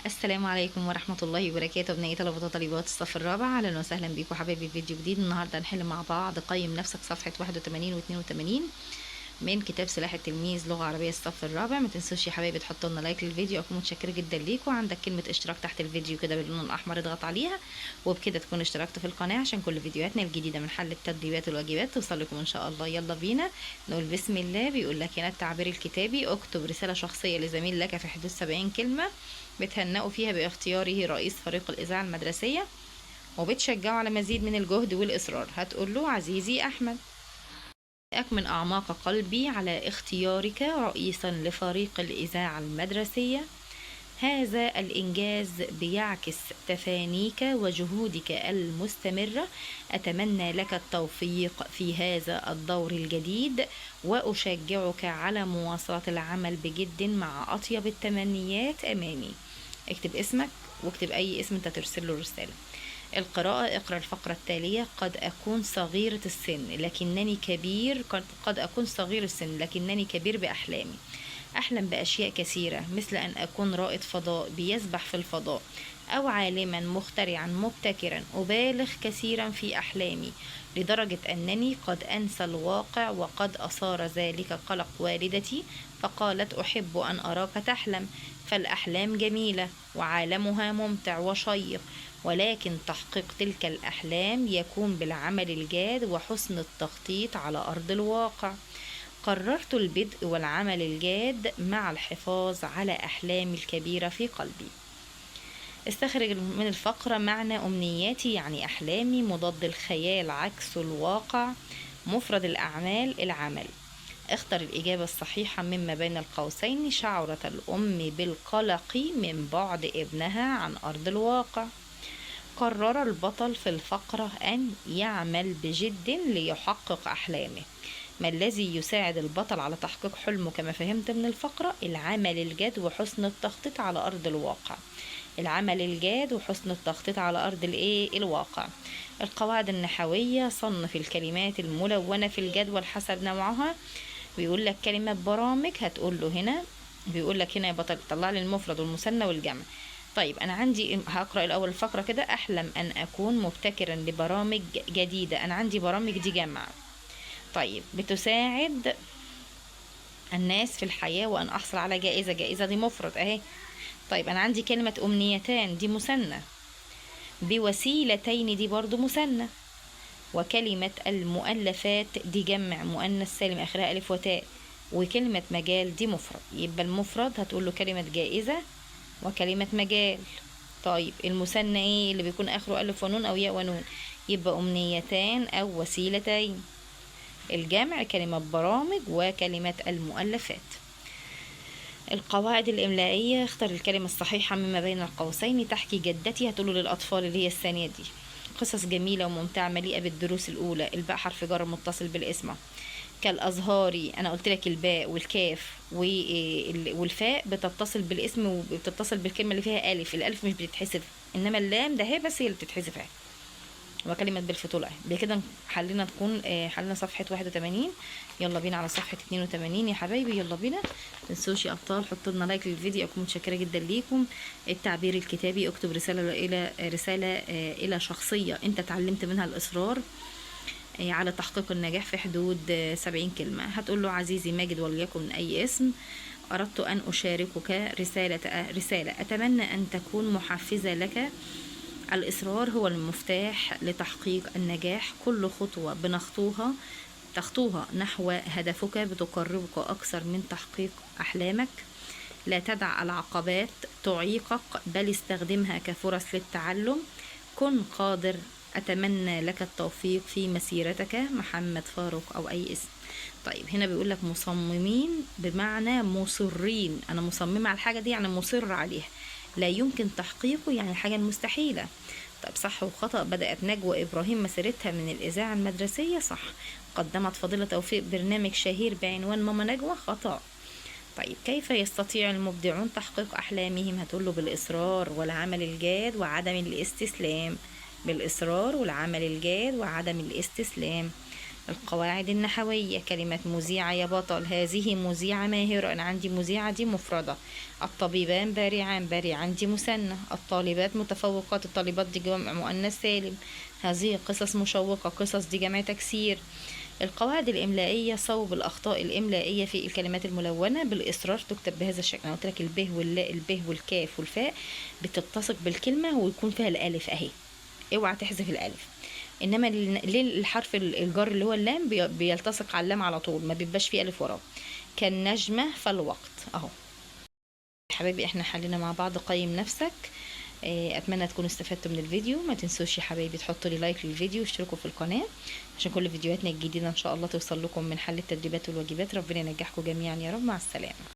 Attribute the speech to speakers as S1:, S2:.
S1: السلام عليكم ورحمة الله وبركاته. أبنائي طلبة وطالبات الصف الرابع، أهلا وسهلا بيكم حبايبي في فيديو جديد. النهاردة هنحل مع بعض قيم نفسك صفحة 81 و 82 من كتاب سلاح التلميذ لغة عربية الصف الرابع. ما تنسوش يا حبايبي تحطوا لنا لايك للفيديو، أكون متشكرة جدا ليكم. عندك كلمة اشتراك تحت الفيديو كده باللون الأحمر، اضغط عليها وبكده تكون اشتركت في القناة عشان كل فيديوهاتنا الجديدة من حل التدريبات والواجبات توصل لكم إن شاء الله. يلا بينا نقول بسم الله. بيقول لك هنا التعبير الكتابي: اكتب رسالة شخصية لزميل لك في حدود 70 كلمة بتهنئوا فيها باختياره رئيس فريق الإذاعة المدرسية وبتشجعه على مزيد من الجهد والإصرار. هتقول له: عزيزي أحمد، من أعماق قلبي على اختيارك رئيسا لفريق الإذاعة المدرسية. هذا الإنجاز بيعكس تفانيك وجهودك المستمرة. أتمنى لك التوفيق في هذا الدور الجديد وأشجعك على مواصلة العمل بجد مع أطيب التمنيات أمامي. اكتب اسمك واكتب أي اسم أنت ترسل له رسالة. القراءة: اقرأ الفقرة التالية: قد أكون صغيرة السن لكنني كبير. قد أكون صغير السن لكنني كبير بأحلامي. أحلم بأشياء كثيرة، مثل أن أكون رائد فضاء بيسبح في الفضاء، أو عالما مخترعا مبتكرا. أبالغ كثيرا في أحلامي لدرجة أنني قد أنسى الواقع، وقد أثار ذلك قلق والدتي فقالت: أحب أن أراك تحلم. فالأحلام جميلة وعالمها ممتع وشيق، ولكن تحقيق تلك الأحلام يكون بالعمل الجاد وحسن التخطيط على أرض الواقع. قررت البدء والعمل الجاد مع الحفاظ على أحلامي الكبيرة في قلبي. استخرج من الفقرة معنى أمنياتي يعني أحلامي. مضاد الخيال عكس الواقع. مفرد الأعمال العمل. اختر الإجابة الصحيحة مما بين القوسين. شعرت الأم بالقلق من بعد ابنها عن أرض الواقع. قرر البطل في الفقرة أن يعمل بجد ليحقق أحلامه. ما الذي يساعد البطل على تحقيق حلمه؟ كما فهمت من الفقرة: العمل الجاد وحسن التخطيط على أرض الواقع. العمل الجاد وحسن التخطيط على أرض الواقع. القواعد النحوية: صنف الكلمات الملونة في الجدول حسب نوعها. بيقول لك كلمة برامج، هتقول له هنا، بيقول لك هنا يا بطل طلع لي المفرد والمثنى والجمع. طيب أنا عندي، هقرأ الأول الفقرة كده: أحلم أن أكون مبتكرا لبرامج جديدة. أنا عندي برامج دي جمع. طيب بتساعد الناس في الحياة وأن أحصل على جائزة. جائزة دي مفرد أهي. طيب أنا عندي كلمة أمنيتان دي مثنى. بوسيلتين دي برضو مثنى. وكلمة المؤلفات دي جمع مؤنث سالم آخرها ألف وتاء. وكلمة مجال دي مفرد. يبقى المفرد هتقول له كلمة جائزة وكلمة مجال. طيب المثنى ايه اللي بيكون آخره ألف ونون أو ياء ونون؟ يبقى أمنيتان أو وسيلتين. الجمع كلمة برامج وكلمة المؤلفات. القواعد الإملائية: اختر الكلمة الصحيحة مما بين القوسين. تحكي جدتي، هتقوله للأطفال اللي هي الثانية دي. قصص جميلة وممتعة مليئة بالدروس الأولى. الباء حرف جر متصل بالاسم. كالأزهار، أنا قلت لك الباء والكاف والفاء بتتصل بالاسم وبتتصل بالكلمة اللي فيها ألف. الألف مش بتتحسب، إنما اللام ده هي بس هي اللي بتتحسب. وكلمة بالفطولة. بكده حلنا صفحة 81. يلا بينا على صفحة 82 يا حبايبي، يلا بينا. متنسوش يا أبطال حطوا لنا لايك للفيديو، أكون متشكرة جدا ليكم. التعبير الكتابي: اكتب رسالة إلى شخصية أنت اتعلمت منها الإصرار على تحقيق النجاح في حدود 70 كلمة. هتقول له: عزيزي ماجد، وليكن أي اسم. أردت أن أشاركك رسالة أتمنى أن تكون محفزة لك. الإصرار هو المفتاح لتحقيق النجاح. كل خطوة تخطوها نحو هدفك بتقربك أكثر من تحقيق أحلامك. لا تدع العقبات تعيقك، بل استخدمها كفرص للتعلم. كن قادر. أتمنى لك التوفيق في مسيرتك. محمد فاروق أو أي اسم. طيب هنا بيقول لك مصممين بمعنى مصرين. أنا مصممة على الحاجة دي يعني مصر عليها. لا يمكن تحقيقه يعني الحاجة المستحيلة. طيب صح وخطأ: بدأت نجوى إبراهيم مسيرتها من الإذاعة المدرسية. صح. قدمت فضيلة توفيق برنامج شهير بعنوان ماما نجوى. خطأ. طيب كيف يستطيع المبدعون تحقيق أحلامهم؟ هتقوله: بالإصرار والعمل الجاد وعدم الاستسلام. بالإصرار والعمل الجاد وعدم الاستسلام. القواعد النحوية: كلمة مذيعة يا بطل، هذه مذيعة ماهرة، أنا عندي مذيعة دي مفردة. الطبيبان بارعان، بارعان دي مثنى. الطالبات متفوقات، الطالبات دي جمع مؤنث سالم. هذه قصص مشوقة، قصص دي جمع تكسير. القواعد الإملائية: صوب الأخطاء الإملائية في الكلمات الملونة بالإصرار تكتب بهذا الشكل. أنا قلت لك الب واللاء، الب والكاف والفاء بتتصق بالكلمة ويكون فيها الألف أهي، اوعى تحذف الألف. انما ليه الحرف الجر اللي هو اللام بيلتصق على اللام على طول، ما بيبقاش فيه الف وراه. كالنجمة فالوقت اهو. حبايبي احنا حلينا مع بعض قيم نفسك. اتمنى تكونوا استفدتوا من الفيديو. ما تنسوش يا حبايبي تحطوا لي لايك للفيديو واشتركوا في القناة عشان كل فيديوهاتنا الجديدة ان شاء الله توصل لكم من حل التدريبات والواجبات. ربنا ينجحكم جميعا يا رب. مع السلامة.